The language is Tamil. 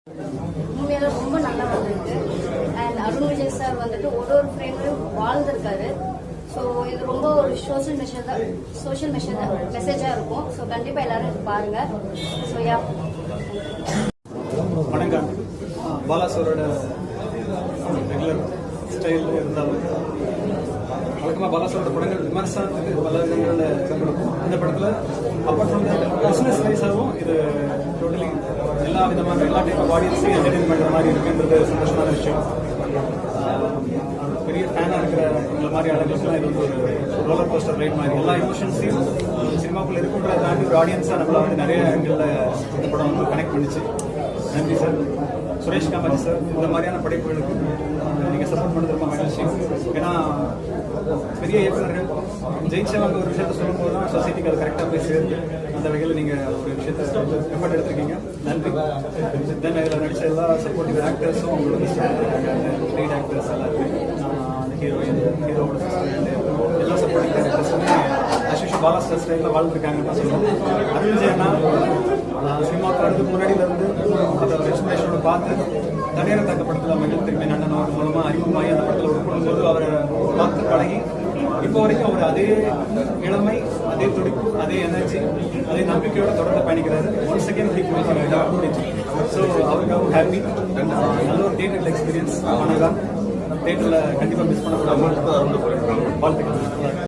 உண்மையில ரொம்ப நல்லா வந்திருக்கு. அண்ட் அருண் விஜய் சார் வந்துட்டு ஒரு ஃப்ரேம்லையும் வாழ்ந்திருக்காரு. ஸோ இது ரொம்ப ஒரு சோஷியல் மெசேஜா இருக்கும். ஸோ கண்டிப்பா எல்லாரும் இது பாருங்க. ஸோ யா வணக்கம். பாலா சாரோட ரெகுலர் ஸ்டைல் இருந்தாலும் வழக்கமாக பாலா சாரோட படங்கள் விமர்சனத்துக்கு பல விதங்களோட கொடுக்கும். இந்த படத்தில் அப்பார்ட் ஃப்ரம் பிஸ்னஸ் வைஸாகவும் இது டோட்டலி எல்லா விதமான எல்லா டைப் ஆஃப் ஆடியன்ஸையும் என்டர்டெயின் பண்ணுற மாதிரி இருக்குன்றது சந்தோஷமான விஷயம். பெரிய ஃபேனாக இருக்கிற இந்த மாதிரி ஆளுங்களுக்குலாம் இது வந்து ஒரு ரோலர் கோஸ்டர் ரைட் மாதிரி எல்லா எமோஷன்ஸையும் சினிமாக்குள்ள இருக்குன்றதை தாண்டி ஒரு ஆடியன்ஸாக நம்மளை வந்து நிறைய எங்களில் இந்த படம் வந்து கனெக்ட் பண்ணிச்சு. நன்றி சார். சுரேஷ் காமராஜ் சார், இந்த மாதிரியான படைப்புகளுக்கு நீங்கள் சப்போர்ட் பண்ணுறது ரொம்ப மகிழ்ச்சி. ஏன்னா பெரிய இயக்குநர்கள் ஜெயிச்சவங்க ஒரு விஷயத்த சொல்லும்போது தான் சொசைட்டிக்கு அது கரெக்டாக போய் சேருது. அந்த வகையில் நீங்கள் ஒரு விஷயத்தை எஃபர்ட் எடுத்திருக்கீங்க. நன்றி. தென் இதில் நடித்த எல்லா சப்போர்ட்டிவ் ஆக்டர்ஸும் அவங்களோட லீட் ஆக்டர்ஸ் எல்லாருமே அந்த ஹீரோவோட எல்லா சப்போர்ட்டிவ் ஆக்டர்ஸுமே அஸ்விஷ் பாலா சார் ஸ்டைலில் வாழ்ந்துருக்காங்கன்னு தான் சொல்லுவோம். அருண் விஜயனா சினிமாவுக்கு வரதுக்கு முன்னாடியிலேருந்து அதை எக்ஸ்பிரேஷனோட பார்த்து தனியார் தக்க படத்தில் மகிழ் திரும்பி நன்னன் அவர் மூலமாக அறிமுகமாகி அந்த படத்தில் ஒர்க் பண்ணும்போது அவரை பார்த்து பழகி இப்போ வரைக்கும் அவர் அதே இளமை, அதே துடிப்பு, அதே எனர்ஜி, அதே நம்பிக்கையோட தொடர்ந்து பயணிக்கிறாரு. ஒன் செகண்ட் ஸோ அவருக்காகவும் ஹாப்பி. நல்ல ஒரு தியேட்டர் எக்ஸ்பீரியன்ஸ். ஆனால் தியேட்டரில் கண்டிப்பாக மிஸ் பண்ணக்கூடாது. வாழ்த்துக்கள்.